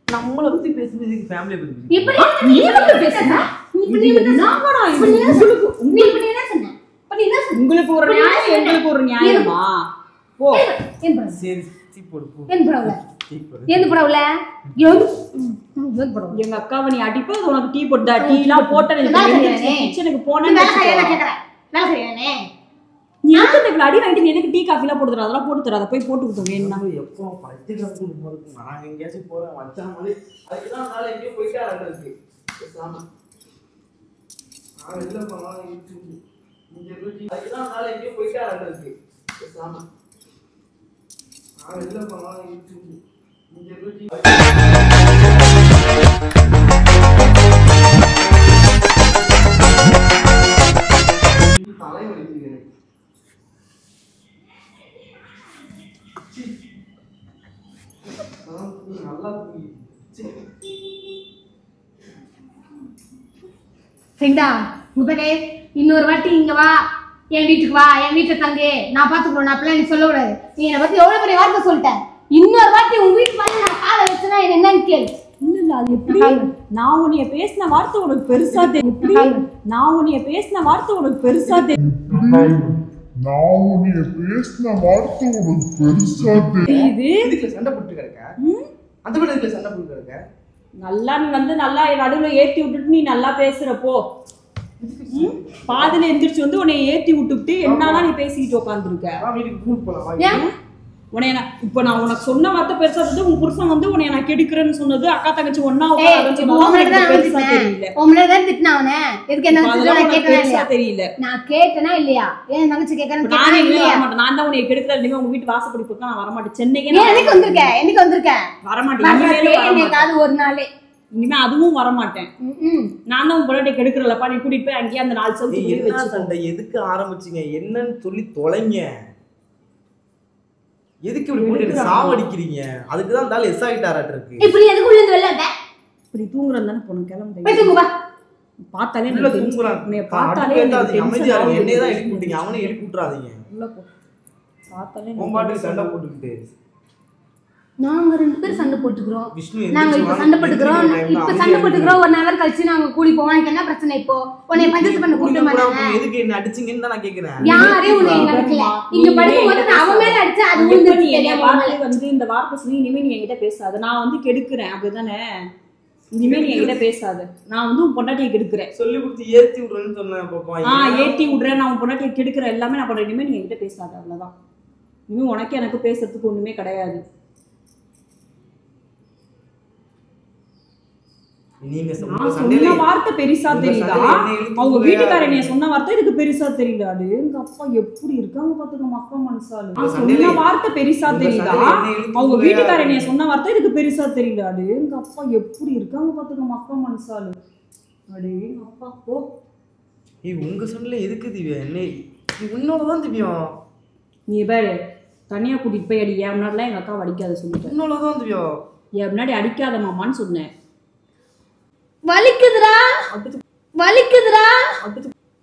நம்மள பத்தி பேசுறது ஃபேமிலியை பத்தி.
இப்படி நீ வந்து பேசுறா? இப்படி நாங்கடா நீ இப்படி என்ன சொன்ன? அப்படி என்ன சொன்ன?
உங்களுக்கு ஒரு நியாயம், உங்களுக்கு ஒரு நியாயமா? போ.
ஏன் பிரா?
சரி டீ போடு போ.
ஏன் பிரா? ஏன் பிரா?
எங்க அக்காவை நீ அடிப்ப உனக்கு டீ போட்டா? டீலாம் போட்ட கிச்சனுக்கு போனேன்.
வேலை செய்யறானே.
நீ எதுக்கு அடி வாங்கிட்டு எதுக்கு டீ காஃபிலாம் போட்டு தர? அதெல்லாம் போட்டு தர. அதை போய் போட்டு கொடுத்தோம். என்ன
எப்போ பத்திரிக்கை நான் எங்கேயாச்சும் போறேன் வச்சா மாதிரி அதுக்குதான் நாளை எங்கேயோ போயிட்டா இருக்கு. நான் வெளில போனாலும் அதுக்குதான் நாளை எங்கேயோ போயிட்டா இருக்கு. நான் வெளில போனாலும் தலை வலிக்குது.
சரிடா, இன்னொரு வாட்டி இங்க வா, என் வீட்டுக்கு வா, என் வீட்டை தங்கு, நான் பாத்துக்கிறோம். நான் அப்படிலாம் நீ சொல்ல கூடாது. நீ என்னை பத்தி எவ்வளவு பெரிய வார்த்தை சொல்லிட்டேன். இன்னொரு வாட்டி உங்க வீட்டு பாரு நான் காலை வச்சுனா என்னன்னு கேளு.
இல்ல அது எப்படி? நான் உன்னைய பேசின வார்த்தை உனக்கு பெருசா தெரியும். நான் உன்னைய பேசின வார்த்தை உனக்கு பெருசா தெரியுது.
சண்டை போட்டு கிடக்க அந்த வீட்டுல சண்டை போட்டு கிடக்க.
நல்லா நீ வந்து நல்லா நடுவுல ஏத்தி விட்டுட்டு நீ நல்லா பேசுறப்போ பாதியில எந்திரிச்சு வந்து உன்னை ஏத்தி விட்டுட்டு என்னன்னா நீ பேசிக்கிட்டு உட்காந்துருக்க. உன்னைய இப்போ நான் உனக்கு சொன்ன வார்த்தை பெருசா இருந்தது, உன் புருஷன் வந்து உன்னைய நான் கெடுக்கிறேன்னு சொன்னது, அக்கா தங்கச்சி ஒண்ணா தெரியல.
நான் கேட்டேனா இல்லையா? என் தங்கச்சி கேட்கறேன்.
நான் தான் உன்னை கெடுக்கிற இனிமே உங்க வீட்டு வாசப்படி போக்க நான் வரமாட்டேன். சென்னைக்கு
என்னைக்கு வந்திருக்கேன்
வரமாட்டேன்
ஒரு நாளே.
இனிமே அதுவும் வரமாட்டேன். நான் தான் உன் பொண்டாட்டி கெடுக்கிறலப்பா, நீ கூட்டிட்டு போய் அங்கேயே அந்த 4
சவுத்து எதுக்கு ஆரம்பிச்சீங்க என்னன்னு சொல்லி தொலைங்க. எதுக்கு இப்படி போட்டு சாவடிக்கிறீங்க? அதுக்கு தான் தால எஸ் ஆயிட்டாராட்ட இருக்கு.
இப்படி எதுக்கு உள்ள வந்து வெள்ளட்ட?
இப்படி தூங்குறத தான போணும் கிளம்பு.
போய் தூங்கு வா.
பார்த்தாலே
உள்ள தூங்குறான்.
உன்னை பார்த்தாலே
அமைதியா இருங்க. என்னைய தான் எழுப்பி விட்டீங்க. அவனே எழுப்பி விட்டுறாதீங்க.
உள்ள போ. பார்த்தாலே
கோம்பாட்டுக்கு சண்டை போட்டுக்கிட்டு.
நாங்க 2 பேரும் சண்டை போட்டுக்கிறோம்.
விஷ்ணு
நாங்க இப்ப சண்டை போட்டுக்கிறோம். இப்ப சண்டை போட்டுக்கிறோம். 1 hour கழிச்சு நாங்க கூடி போவோம். எனக்கு என்ன பிரச்சனை இப்போ? உன்னை பஞ்சத்து பண்ண கூட்டி மாட்டாங்க.
எதுக்கு என்ன அடிச்சீங்கன்னு தான் நான் கேக்குறேன்.
யாரே உன்னை நடக்கல. இங்க படுக்கும்போது நான் அவன் மேல அடிச்சா அது வந்து
நீ என்ன வார்த்தை வந்து இந்த வார்த்தை சொல்லி இனிமே நீ என்கிட்ட பேசாத. நான் வந்து கெடுக்கிறேன் அப்படிதானே? இனிமே நீ என்கிட்ட பேசாத. நான் வந்து உன் பொண்டாட்டியை கெடுக்கிறேன்.
சொல்லி கொடுத்து ஏத்தி விடுறேன்னு சொன்னேன் பாப்பா.
ஏத்தி விடுறேன், நான் உன் பொண்டாட்டியை கெடுக்கிறேன், எல்லாமே நான் பண்றேன். இனிமே நீ என்கிட்ட பேசாத, அவ்வளவுதான். இனிமே உனக்கு எனக்கு பேசுறதுக்கு ஒண்ணுமே கிடையாது. சொன்ன வார்த்தை பெருசா தெரியுதா? அவங்க வீட்டுக்காரர் என்ன சொன்ன வார்த்தை இதுக்கு பெருசா தெரியல. அது எங்க அப்பா எப்படி இருக்காங்க பாத்துக்க மக்கா மனசாலு. சொன்ன வார்த்தை பெருசா தெரியுதா? அவங்க வீட்டுக்காரர் என்ன சொன்ன வார்த்தை இதுக்கு பெருசா தெரியல. அது எங்க அப்பா எப்படி இருக்காங்க பாத்துக்க மக்கா மனசாலு. அடே எங்க அப்பா போ.
உங்க சொன்ன எதுக்கு திவ்யா? என்ன உன்னோடதான் திவ்யா.
நீ பாரு தனியா கூட்டிட்டு போய் அடி. என் முன்னாடிலாம் எங்க அக்கா அடிக்காத சொல்லிட்டேன்.
உன்னோடதான் திவ்யா.
என் முன்னாடி அடிக்காத மாமான்னு சொன்னேன்.
வலிக்குதுடா வலிக்குதுடா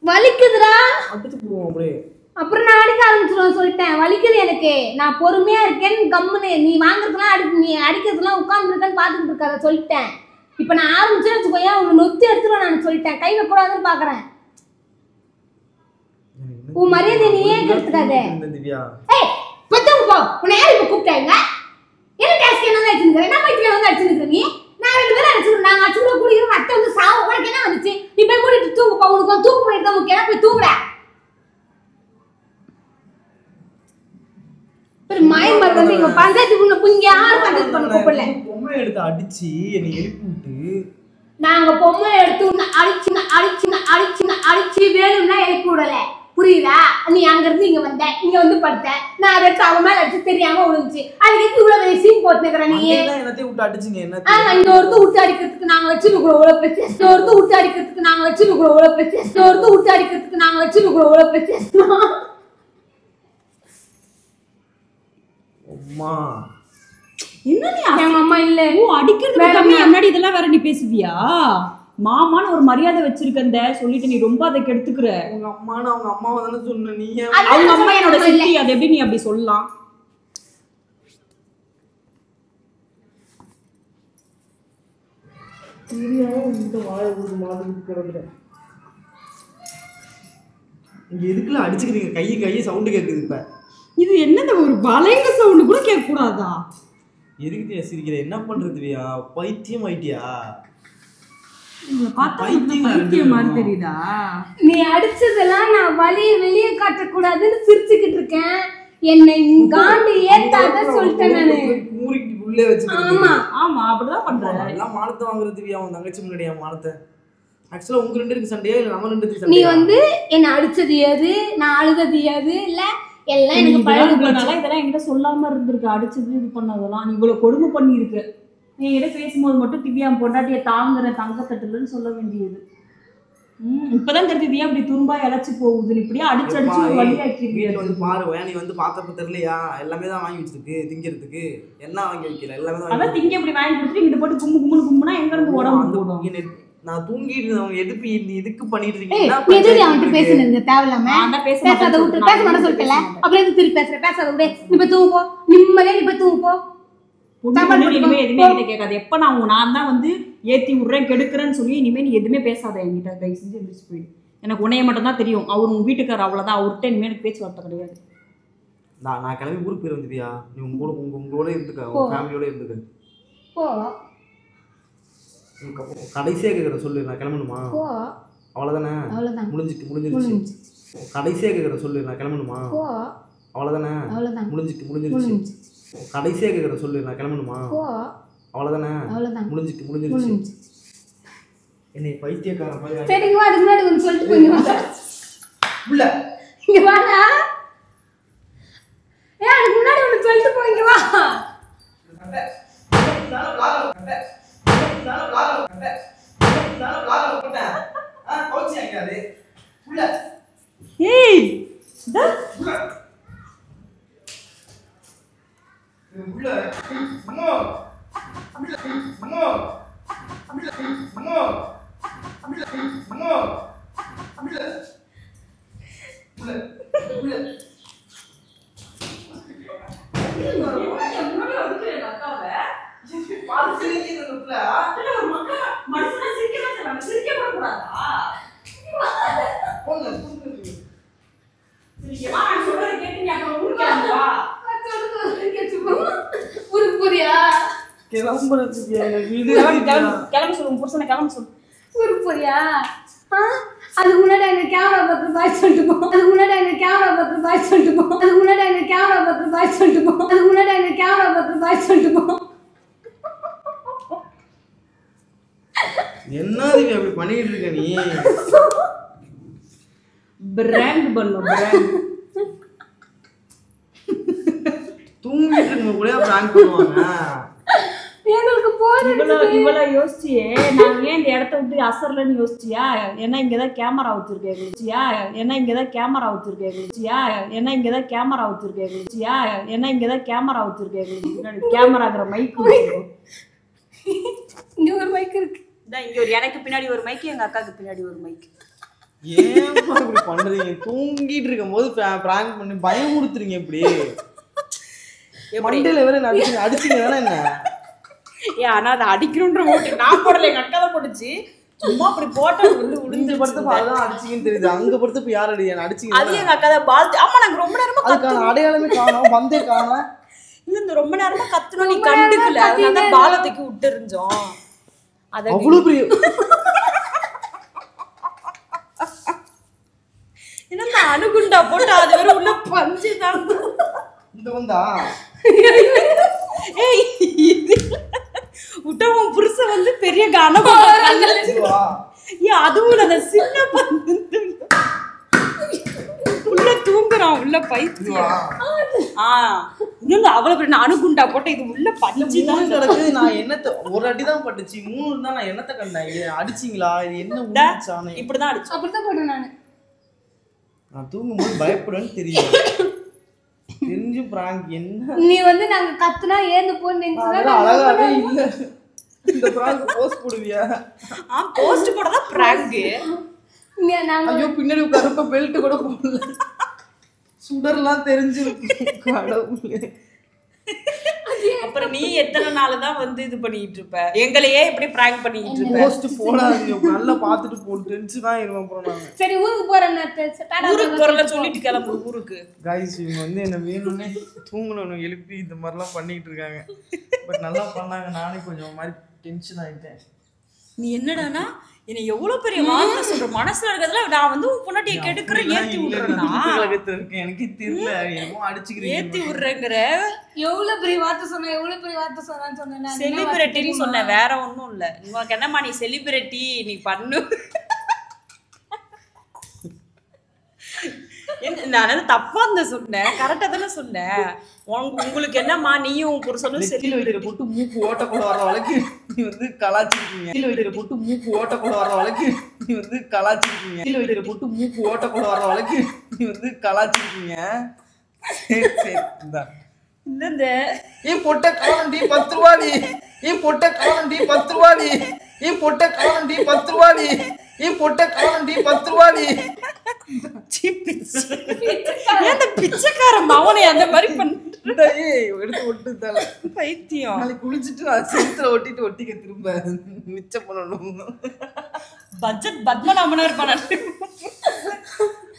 வலிக்குதுடா
அடிச்சு போவோம் அப்படியே.
அப்புறம் நான் அடிக்க ஆரம்பிச்சிருவேன் சொல்லிட்டேன். வலிக்குது எனக்கு, நான் பொறுமையா இருக்கேன்னு கம்முன்னு. நீ வாங்குறதுலாம் நீ அடிக்கிறதுலாம் உட்காந்துருக்கேன்னு பார்த்துட்டு இருக்காத சொல்லிட்டேன். இப்போ நான் ஆரம்பிச்சேன்னு வச்சுக்கோயா உன்னை நொத்தி எடுத்துருவேன் நான் சொல்லிட்டேன். கை வைக்கூடாதுன்னு பாக்குறேன். உன் மரியாதை நீ ஏன் கெடுத்துக்காத. ஏய் பத்தவங்க போ. உன்னை யார் இப்போ கூப்பிட்டாங்க? என்ன டேஸ்க் என்ன வச்சிருக்க? என்ன பைத்தியம் வந்து அடிச்சிருக்க நீ? நான் 2 பேரும் அடிச்சிருக்கோம். நாங்கள் அடிச்சுருவோம் குடிக்கிறோம். அத்தை வந்து சாவு. உனக்கு என்ன வந்துச்சு? நீ போய் கூட்டிட்டு தூங்குப்பா. உனக்கு வந்து தூக்கு பண்ணிட்டு தான் முக்கியம். போய் தூங்குடா. மாயம் வந்து இங்க பஞ்சாயத்து புங்க யாரும் பஞ்சாயத்து பண்ண கூப்பிடல.
பொம்மை எடுத்து அடிச்சு என்னை எழுப்பி விட்டு
நாங்க பொம்மை எடுத்து அடிச்சு வேணும்னா எழுப்பி விடல. புரியுதா? நீ அங்க இருந்து இங்க வந்த, இங்க வந்து படுத்த. நான் அதை எடுத்து அவன் மேல அடிச்சு தெரியாம விழுந்துச்சு. அதுக்கு இவ்வளவு சீன் போட்டுக்கிற நீ
என்னத்தையும் விட்டு அடிச்சுங்க. என்ன
இங்க ஒருத்தர் விட்டு அடிக்கிறதுக்கு நாங்க வச்சிருக்கிறோம் இவ்வளவு பிரச்சனை. ஒருத்தர் விட்டு அடிக்கிறதுக்கு நாங்க வச்சிருக்கிறோம் இவ்வளவு பிரச்சனை. ஒருத்தர் விட்டு அடிக்கிறதுக்கு நாங்க வச்சிருக்கிறோம் இவ்வளவு பிரச்சனை.
அம்மா
என்ன நீ
எங்க அம்மா இல்ல.
ஓ அடிக்கிறது கம்மி. முன்னாடி இதெல்லாம் வேற நீ பேசுவியா? மாமான்னு ஒரு மரியாதை வச்சிருக்கந்த சொல்லிட்டு நீ ரொம்ப அதை கெடுத்துக்கிற.
உங்க அம்மான்னு அவங்க அம்மாவை தானே சொன்ன நீ.
அவங்க அம்மா என்னோட சித்தி. அது எப்படி நீ அப்படி சொல்லலாம்?
இங்க எதுக்குள்ள அடிச்சுக்கிறீங்க? கையை சவுண்டு கேக்குது. இப்ப
இது என்னது ஒரு வளைங்க சவுண்ட் கூட கேட்க கூடாதா?
எதுக்கு சிரிக்கிற? என்ன பண்றதுவியா? பைத்தியம் ஆயிட்டியா?
பைத்தியம் மாதிரி தெரியுதா?
நீ அடிச்சதெல்லாம் நான் வலிய வெளியே காட்டக்கூடாதுன்னு சிரிச்சுக்கிட்டு இருக்கேன். என்னை காண்டி ஏத்தாத சொல்லிட்டேன் நானு.
மூரிக்கு உள்ளே வச்சிருக்கேன்.
ஆமா
ஆமா அப்படிதான் பண்றேன்.
எல்லாம் மானத்தை வாங்குறதுவியா? உன் தங்கச்சி முன்னாடியா மானத்தை? ஆக்சுவலா உங்க 2 பேருக்கு சண்டையா இல்ல நம்ம 2 பேருக்கு சண்டையா?
நீ வந்து என்ன அடிச்சது ஏது, நான் அழுதது ஏது இல்ல எல்லாம் எனக்கு
பழகுனால இதெல்லாம் என்கிட்ட சொல்லாம இருந்திருக்கு. அடிச்சது இது பண்ணதெல்லாம் நீ இவ்வளவு கொடுமை பண்ணிருக்கு. நீ என்கிட்ட பேசும்போது மட்டும் திவ்யா பொண்டாட்டிய தாங்குற தங்கத்தட்டுலன்னு சொல்ல வேண்டியது. இப்பதான் தெரியுது அப்படி துரும்பா இழைச்சு போகுது. இப்படியே அடிச்சு ஒரு வழியாக்கி
வந்து பாரு. நீ வந்து பாத்திரப்ப தெரியலையா? எல்லாமே தான் வாங்கி வச்சிருக்கு திங்கிறதுக்கு. என்ன வாங்கி வைக்கல? எல்லாமே தான். அதான்
திங்க இப்படி வாங்கி கொடுத்துட்டு இங்கிட்ட போட்டு கும்புனா எங்க இருந்து உடம்பு போடும்.
நான் தூங்கிட்டு இருந்தவங்க எதுக்கு இதுக்கு பண்ணிட்டு இருக்கீங்க?
எதுக்கு அவன்கிட்ட பேசுனீங்க? தேவையில்லாம பேசாத விட்டு பேச மாட்டேன் சொல்லிட்டல. அப்புறம் எதுக்கு திருப்பி பேசுற? பேசாத விடு. நீ போய் தூங்கு போ. நிம்மதியா நீ போய் தூங்கு போ.
இனிமே எதுவுமே என்கிட்ட கேட்காது. எப்ப நான் தான் வந்து ஏத்தி விடுறேன் கெடுக்கிறேன்னு சொல்லி இனிமே நீ எதுவுமே பேசாத என்கிட்ட. தயவு செஞ்சு எந்திரிச்சு போயிடு. எனக்கு உன்னைய மட்டும் தான் தெரியும். அவர் உங்க வீட்டுக்காரர் அவ்வளவுதான். அவர்கிட்ட இனிமே எனக்கு பேச்சுவார்த்தை கிடையாது.
நான் கிளம்பி ஊருக்கு போய் வந்துவியா? நீ உங்களோட இருந்துக்க. உங்க ஃபேமிலியோட இருந்துக்க.
போ.
கடைசியா கேக்குற சொல்லு. நான் கிளம்பணுமா?
போ.
அவ்வளவுதானே? முடிஞ்சிருச்சு. கடைசியா கேக்குற சொல்லு. நான் கிளம்பணுமா?
போ.
அவ்வளவுதானே?
அவ்வளவுதான்.
முடிஞ்சிருச்சு. கடைசியா கேக்குற சொல்லு, நான் கிளம்பணுமா? அவ்வளவுதானே? முடிஞ்சிருச்சு. என்னை பைத்தியக்கார மாதிரி.
சரி வா, அதுக்கு முன்னாடி ஒன்று சொல்லிட்டு போய் வா.
உள்ள
இங்க வாடா. அதுக்கு முன்னாடி ஒன்று சொல்லிட்டு போய் வா.
ஏய் கிளம்ப சொல்லு, புருஷனை கிளம்ப சொல்லு.
ஊருக்கு போறியா? அதுக்கு முன்னாடி எங்க கேமரா பார்த்து பாய் சொல்லிட்டு போ. அதுக்கு முன்னாடி எங்க கேமரா பார்த்து பாய் சொல்லிட்டு போ. அதுக்கு முன்னாடி எங்க கேமரா பார்த்து பாய் சொல்லிட்டு போ. அதுக்கு முன்னாடி எங்க கேமரா பார்த்து பாய் சொல்லிட்டு போ.
என்னது அப்படி பண்ணிட்டு இருக்க நீ?
பிராண்ட் பண்ணு, பிராண்ட்.
தூங்கிட்டு இருக்க கூட பிராங்க் பண்ணுவாங்க.
எங்களுக்கு
இவ்வளவு யோசிச்சியே, நான் ஏன் இந்த இடத்த விட்டு அசர்லன்னு யோசிச்சியா? ஏன்னா இங்கதான் கேமரா வச்சிருக்கேன். ஏன்னா இங்கதான் கேமரா வச்சிருக்கேன். ஏன்னா இங்கதான் கேமரா வச்சிருக்கேன். ஏன்னா இங்கதான் கேமரா வச்சிருக்கேன். கேமராங்கிற மைக்
இங்க ஒரு மைக் இருக்கு.
இங்க ஒரு, எனக்கு பின்னாடி ஒரு மைக், எங்க அக்காவுக்கு பின்னாடி ஒரு மைக்.
ஏன் இப்படி பண்றீங்க? தூங்கிட்டு இருக்கும் போது பிராங்க் பண்ணி பயமுறுத்துறீங்க. இப்படி மண்டையில வேற அடிச்சீங்க தானே என்ன?
ஆனா அதை அடிக்கணும்ன்ற ஓட்டு நான் போடல, எங்க அக்கா தான் போட்டுச்சு. சும்மா அப்படி போட்டா வந்து உடிஞ்சு
படுத்தப்ப அதான் அடிச்சீங்கன்னு தெரியுது. அங்க படுத்தப்ப யார் அடி அடிச்சீங்க?
அது எங்க அக்கா தான் பால். ஆமா, நாங்க ரொம்ப நேரமா
அதுக்கான அடையாளமே காணோம், பந்தே காணோம்.
இந்த ரொம்ப நேரமா கத்துனோம், நீ கண்டுக்கல. அதனால பாலத்துக்கு விட்டு இருந்தோம். அத
அவ்வளவு பெரிய
என்ன அணுகுண்டா போட்டு அது வரை உள்ள பஞ்சு தான்.
இந்த வந்தா
ஏய் உட்டவும் புருஷன் வந்து பெரிய கனமா ஏன் அதுவும் அந்த சின்ன பந்து உள்ள தூங்குறான், உள்ள பைத்தியம். இன்னும் அவ்வளவு பெரிய அணுகுண்டா போட்ட இது உள்ள பஞ்சு தான்
கிடக்கு. நான் என்னத்த ஒரு அடி தான் பட்டுச்சு, 3 இருந்தா நான் என்னத்த கண்டேன். அடிச்சிங்களா? இது என்ன உண்டாச்சானே?
இப்படிதான் அடிச்சு.
அப்படிதான் போட்டேன் நானு.
நான் தூங்கும்போது பயப்படுவேன்னு தெரியும். தெரிஞ்சு பிராங்க் என்ன?
நீ வந்து நாங்க கத்துனா ஏந்து போன்னு நினைச்சா
அழகாவே இல்ல. இந்த பிராங்க் போஸ்ட் போடுவியா?
போஸ்ட் போடதான் பிராங்க்.
ஐயோ, பின்னாடி கருப்ப பெல்ட் கூட போடல, சுடர்லாம் தெரிஞ்சிருக்கு. கடவுளே.
அப்புறம் நீ எத்தனை நாள் தான் வந்து இது பண்ணிட்டு இருப்ப? எங்களையே இப்படி பிராங்க் பண்ணிட்டு இருப்ப.
போஸ்ட் போடாதீங்க, நல்லா பாத்துட்டு போட்டு டென்ஷன் ஆயிருவோம். அப்புறம் நாங்க
சரி ஊருக்கு போறேன்.
ஊருக்கு போறல சொல்லிட்டு கிளம்பு ஊருக்கு.
गाइस இவங்க வந்து என்ன வேணும்னே தூங்கணும் எழுப்பி இந்த மாதிரிலாம் பண்ணிட்டு இருக்காங்க. பட் நல்லா பண்ணாங்க. நானே கொஞ்சம் மாதிரி டென்ஷன் ஆயிட்டேன்.
நீ என்னடானா என்ன எவ்வளவு பெரிய வார்த்தை சொல்ற, மனசுல இருக்கிறதுல நான் வந்து உன் பொண்டாட்டியை கெடுக்கிறேன், ஏத்தி விடுறேன்னா
எனக்கு தெரியல, என்னமோ அடிச்சுக்கிறீங்க,
ஏத்தி விடுறேங்கிற.
எவ்வளவு பெரிய வார்த்தை சொன்ன, எவ்வளவு பெரிய வார்த்தை சொன்னான்னு சொன்னேன்.
செலிபிரிட்டின்னு சொன்ன, வேற ஒண்ணும் இல்ல. உனக்கு என்னமா நீ செலிபிரிட்டி, நீ பண்ணு. நான் தப்பா இருந்த சொன்னேன், கரெக்டா தானே சொன்னேன். உங்களுக்கு என்னம்மா, நீயும் புருஷனும்
செலிபிரிட்டி போட்டு மூக்கு ஓட்ட போட வர வழக்கு நீ வந்து கலாச்சிருக்கீங்க. செலிபிரிட்டி போட்டு மூக்கு ஓட்ட போட வர வழக்கு நீ வந்து கலாச்சிருக்கீங்க. செலிபிரிட்டி போட்டு மூக்கு ஓட்ட போட வர வழக்கு நீ வந்து கலாச்சிருக்கீங்க. சரி சரி இந்தா.
இந்த
ஏன் பொட்ட காலண்டி 10 ரூபாடி, ஏன் பொட்ட காலண்டி 10 ரூபாடி, ஏன் பொட்ட காலண்டி 10 ரூபாடி, ஏன் பொட்ட காலண்டி 10 ரூபாடி.
பிச்சைக்கார மவனை அந்த மாதிரி
பண்ணிட்டு எடுத்து ஒட்டு தலை
பைத்தியம்.
நாளைக்கு குளிச்சுட்டு நான் செவுத்துல ஒட்டிட்டு ஒட்டிக்க திரும்ப மிச்சம் பண்ணணும்.
பட்ஜெட் பத்மநாபனா இருப்பான.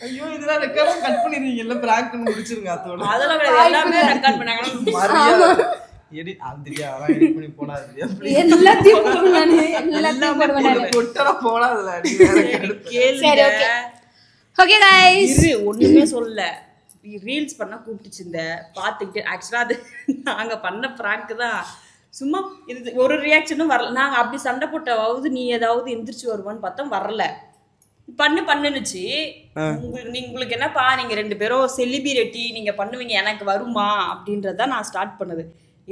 ஐயோ, இதெல்லாம் ரெக்கார்ட் கட் பண்ணிடுவீங்கல்ல, பிராங்க் பண்ணி முடிச்சிருங்க. அதோட
அதெல்லாம் எல்லாமே ரெக்கார்ட் பண்ணாங்க.
மரியாதை எடிட் ஆந்திரியா அதெல்லாம் எடிட் பண்ணி போடாதீங்க ப்ளீஸ்.
எல்லாத்தையும் போடுவேன் நானு, எல்லாத்தையும் போடுவேன்.
ஒட்டற போடாதல.
கேளுங்க.
சரி ஓகே. ஓகே गाइस,
இரு ஒண்ணுமே சொல்லல. ரீல்ஸ் பண்ண கூப்பிட்டுச்சு இந்த பார்த்துக்கிட்டு ஆக்சுவலாக அது நாங்கள் பண்ண ப்ராங்க் தான். சும்மா இது ஒரு ரியாக்ஷனும் வரல. நாங்கள் அப்படி சண்டை போட்டாவது நீ ஏதாவது எந்திரிச்சு வருவான்னு பார்த்தா வரல. பண்ணுனுச்சு. உங்களுக்கு என்னப்பா நீங்க 2 பேரும் செலிபிரிட்டி, நீங்க பண்ணுவீங்க, எனக்கு வருமா அப்படின்றத நான் ஸ்டார்ட் பண்ணது.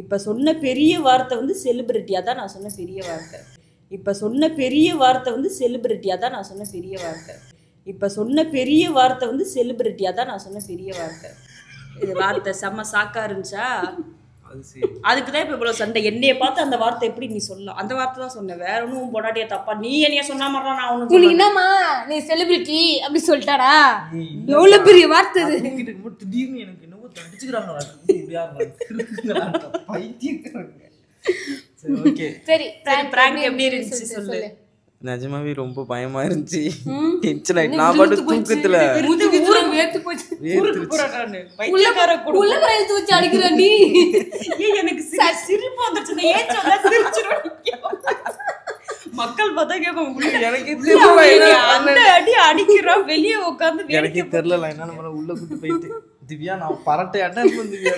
இப்ப சொன்ன பெரிய வார்த்தை வந்து செலிபிரிட்டியா தான் நான் சொன்ன பெரிய வார்த்தை. இப்ப சொன்ன பெரிய வார்த்தை வந்து செலிபிரிட்டியா தான் நான் சொன்ன பெரிய வார்த்தை. இப்ப சொன்ன பெரிய வார்த்தை வந்து செலிபிரிட்டியா தான் நான் சொன்ன பெரிய வார்த்தை. இது வார்த்தை செம்ம சாக்கா இருந்துச்சா? அதுக்குதான் இப்ப இவ்வளவு சண்டை. என்னைய பார்த்து அந்த வார்த்தை எப்படி நீ சொல்லலாம்? அந்த வார்த்தை தான் சொன்ன, வேற ஒன்னும் பொண்டாட்டிய தப்பா நீ என்னைய சொன்னா மாதிரி நான் ஒண்ணு
என்னமா நீ செலிபிரிட்டி அப்படி சொல்லிட்டாடா? எவ்வளவு பெரிய வார்த்தை இது.
திடீர்னு எனக்கு என்னவோ அடிச்சுக்கிறாங்க.
சரி
பிராங்க் எப்படி இருந்துச்சு சொல்லு.
நிஜமாவே ரொம்ப பயமா இருந்துச்சு. டென்ஷன் ஆயிட்டு நான் பாட்டு தூக்கத்துல
வேர்த்து போச்சு.
அடிக்கிறாண்டி எனக்கு சிரிப்பு வந்துருச்சு. ஏன் சொல்ல சிரிச்சிரும் மக்கள் பார்த்தா கேட்பாங்க. எனக்கு அடி அடிக்கிறான் வெளியே உட்காந்து.
எனக்கே தெரியல என்ன பண்ண. உள்ள கூட்டு போயிட்டு திவ்யா நான் பரட்டையாட்டம் இருக்கும் திவ்யா,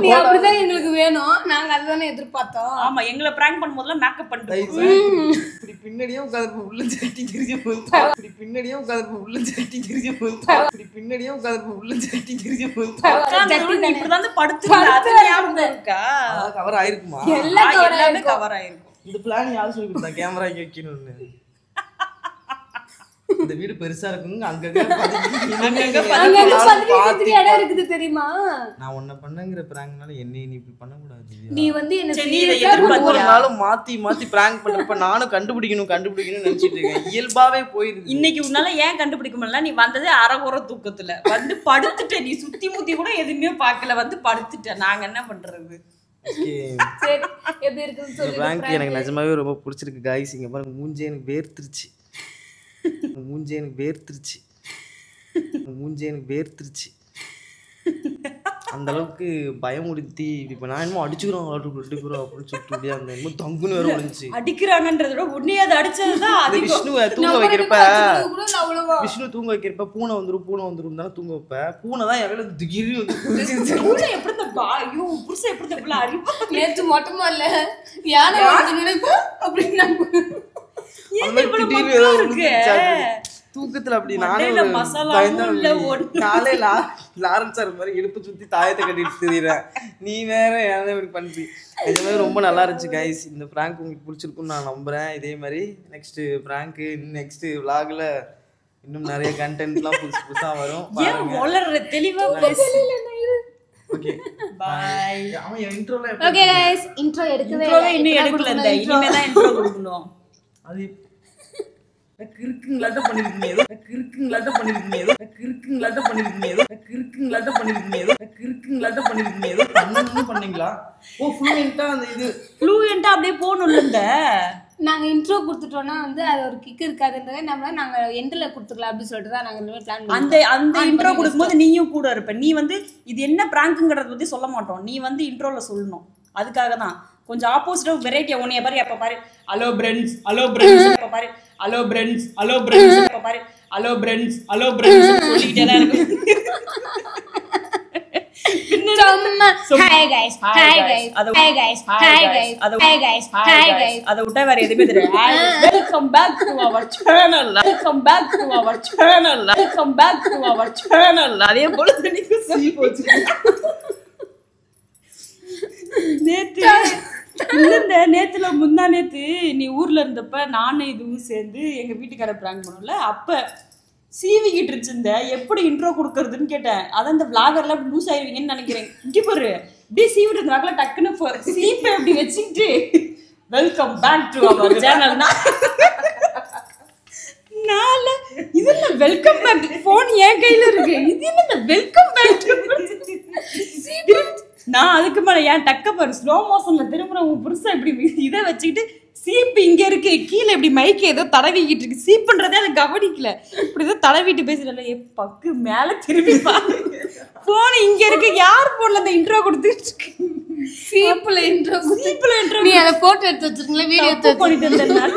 நீ அப்படிதான் எங்களுக்கு வேணும், நாங்க அதுதானே எதிர்பார்த்தோம்.
ஆமா எங்களை பிராங்க் பண்ணும்போதெல்லாம் மேக்கப் பண்ணிட்டு
இப்படி பின்னாடியே உட்காந்து உள்ள சட்டி கிரிஞ்ச போகுது. இப்படி பின்னாடியே உட்காந்து உள்ள சட்டி கிரிஞ்ச போகுது. இப்படி பின்னாடியே உட்காந்து உள்ள சட்டி கிரிஞ்ச போகுது.
இப்படிதான் படுத்து இருக்கா?
கவர் ஆயிருக்குமா?
எல்லாமே கவர் ஆயிருக்கும்.
இந்த பிளான் யாரும் சொல்லி கொடுத்தா கேமரா இங்க வைக்கணும்னு? இந்த வீடு பெருசா இருக்குங்க, அங்கங்க
இடம் இருக்குது தெரியுமா?
நான் உன்ன பண்ணங்கற பிராங்க்னால என்னை நீ இப்படி பண்ண கூடாது.
நீ வந்து என்ன
ஒரு நாளும் மாத்தி மாத்தி பிராங்க் பண்றப்ப நானும் கண்டுபிடிக்கணும்னு நினைச்சிட்டு இருக்கேன். இயல்பாவே போயிருக்கு.
இன்னைக்கு உன்னால ஏன் கண்டுபிடிக்க முடியல? நீ வந்ததே அரைகுறை தூக்கத்துல வந்து படுத்துட்ட. நீ சுத்தி முத்தி கூட எதுவுமே பார்க்கல, வந்து படுத்துட்ட. நாங்க என்ன பண்றது?
சரி எப்படி இருக்குன்னு சொல்லு.
பிராங்க் எனக்கு நிஜமாவே ரொம்ப பிடிச்சிருக்கு गाइस. இங்க பாருங்க மூஞ்சே எனக்கு வேர்த்துருச்சு. மூஞ்சே எனக்கு வேர்த்துருச்சு. அந்த அளவுக்கு பயமுடுத்தி இப்ப நான் என்னமோ அடிச்சுக்கிறோம் அப்படின்னு சொல்லிட்டு அந்த என்னமோ தங்குன்னு வேற ஒளிஞ்சிச்சு.
அடிக்கிறாங்கன்றத விட உன்னையே அதை அடிச்சதுதான்.
விஷ்ணுவை தூங்க வைக்கிறப்ப பூனை வந்துரும் தானே தூங்க வைப்ப. பூனை தான் எவ்வளவு திகிரி வந்து
எப்படி ஐயோ புருஷன் எப்படி தப்பல அறிவா
நேற்று மொட்டமா இல்ல யானை அப்படின்னு
தூக்கத்துல அப்படி நானே லாரன்ஸ் சார் மாதிரி இடுப்பு சுத்தி தாயத்தை கட்டிட்டு தெரியுறேன். நீ வேற ஏன் இப்படி பண்ணி. இது மாதிரி ரொம்ப நல்லா இருந்துச்சு गाइस. இந்த பிராங்க் உங்களுக்கு பிடிச்சிருக்குன்னு நான் நம்புறேன். இதே மாதிரி நெக்ஸ்ட் பிராங்க் நெக்ஸ்ட் vlogல இன்னும் நிறைய கண்டென்ட்லாம் புதுசா வரும்.
தெளிவா பேசு.
Okay bye. அவன் இன்ட்ரோல
ஓகே गाइस இன்ட்ரோ எடுக்கவே
இன்னும் எடுக்கல. இனிமே தான் இன்ட்ரோ கொடுக்கணும்.
அது கிறுக்குங்களாட்ட பண்ணிருக்கீங்க. பண்ணீங்களா? ஓ ஃப்ளூயன்ட்டா அந்த இது
ஃப்ளூயன்ட்டா அப்படியே போணும்ல. இந்த
நாங்க இன்ட்ரோ கொடுத்துட்டோம்னா வந்து அது ஒரு கிக் இருக்காதுன்றதை நாங்க எண்ட்ல கொடுத்துக்கலாம் அப்படி சொல்லிட்டு தான் நாங்க பிளான்
பண்ணோம். அந்த இன்ட்ரோ கொடுக்கும்போது நீயும் கூட இருப்ப. நீ வந்து இது என்ன பிராங்க்ங்கறத பத்தி சொல்ல மாட்டோம். நீ வந்து இன்ட்ரோல சொல்லணும். அதுக்காக தான் கொஞ்சம் ஆப்போசிட்டா வெரைட்டியா உன்னைய பாரு. எப்ப பாரு ஹலோ ஃப்ரெண்ட்ஸ் எப்ப பாரு ஹலோ ஃப்ரெண்ட்ஸ் எப்ப பாரு ஹலோ ஃப்ரெண்ட்ஸ் சொல்லிட்டே தான் இருக்கு. அத விட்டா வேற எதுவுமே தெரியாது. Welcome back to our channel. அதே போல நேத்துல முந்தா நேத்து நீ ஊர்ல இருந்தப்ப நானும் இதுவும் சேர்ந்து எங்க வீட்டுக்கார பிராங்க் பண்ணோம்ல. அப்ப சீவிக்கிட்டு இருந்துச்சு. எப்படி இன்ட்ரோ கொடுக்கறதுன்னு கேட்டேன். அதான் இந்த விளாகர்ல அப்படி லூஸ் ஆயிருவீங்கன்னு நினைக்கிறேன். இப்படி பாரு இப்படி சீவிட்டு இருந்தாக்கல டக்குன்னு சீப்பை அப்படி வச்சுக்கிட்டு வெல்கம் பேக் டு அவர் சேனல்னா இது என்ன வெல்கம் பேக் போன் என் கையில இருக்கு. இது என்ன வெல்கம் பேக். நான் அதுக்கு மேல ஏன் டக்க பாரு ஸ்லோ மோஷன்ல திரும்ப உன் புருஷன் இப்படி இதை வச்சுக்கிட்டு சீப்பு இங்க இருக்கு கீழே இப்படி மைக்கு ஏதோ தடவிக்கிட்டு இருக்கு. சீப்புன்றதே அதை கவனிக்கல. இப்படி ஏதோ தடவிட்டு பேசுறல பக்கு மேல திரும்பி போன் இங்க இருக்கு. யார் போன்ல அந்த இன்ட்ரோ கொடுத்துட்டு இருக்கு?
சீப்புல இன்ட்ரோ நீ அதை போட்டோ எடுத்து வச்சிருக்கீங்களா? வீடியோ எடுத்து பண்ணிட்டு இருந்தேன்.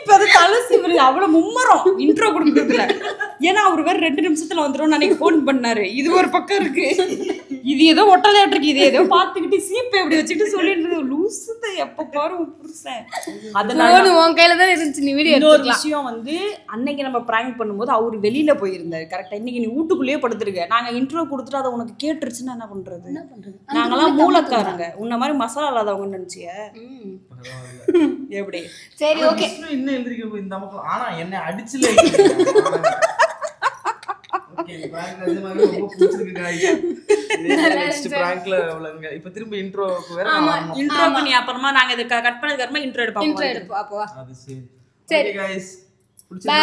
சிரிப்பு அது தலை சிவரு அவ்வளவு மும்மரம் இன்ட்ரோ கொடுக்குறதுல. ஏன்னா அவர் வேற 2 நிமிஷத்துல வந்துடும் அன்னைக்கு ஃபோன் பண்ணாரு. இது ஒரு பக்கம் இருக்கு, இது ஏதோ ஒட்டலையாட்டு இருக்கு, இது ஏதோ பார்த்துக்கிட்டு சீப்பை எப்படி வச்சுக்கிட்டு சொல்லிட்டு லூசுத எப்ப பாரு புருஷன். அதனால
உன் கையில தான் இருந்துச்சு, நீ வீடியோ
இன்னொரு விஷயம் வந்து அன்னைக்கு நம்ம பிராங்க் பண்ணும்போது அவரு வெளியில போயிருந்தாரு கரெக்டா. இன்னைக்கு நீ வீட்டுக்குள்ளேயே படுத்துருக்க. நாங்க இன்ட்ரோ கொடுத்துட்டு அதை உனக்கு கேட்டுருச்சுன்னா என்ன பண்றது? நாங்கெல்லாம் மூலக்காரங்க, உன்ன மாதிரி மசாலா இல்லாதவங்கன்னு நினைச்சிய எப்படி?
சரி ஓகே
இன்னும் எந்திரிக்க இந்த மக்கள் ஆனா என்ன அடிச்சுல இப்ப திரும்ப இன்ட்ரோக்கு வேற
இன்ட்ரோ பண்ணி அப்புறமா நாங்க இத கட் பண்ணதுக்கு அப்புறமா இன்ட்ரோ எடுப்போம்.
அது சரி.
சரி
गाइस
பை.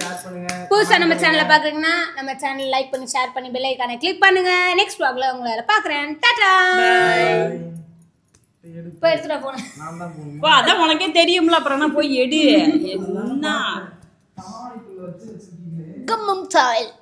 ஷேர் பண்ணுங்க.
புதுசா நம்ம சேனலை பாக்குறீங்கன்னா நம்ம சேனல் லைக் பண்ணி ஷேர் பண்ணி பெல் ஐகானை கிளிக் பண்ணுங்க. நெக்ஸ்ட் vlogல உங்களை பாக்குறேன். டாடா. போய் எடுத்துட்டு போன.
நான் தான் போணும்.
போ அதான் உனக்கே தெரியும்ல, அப்புறம் என்ன போய் எடு. என்ன
கம்மம் டாயில்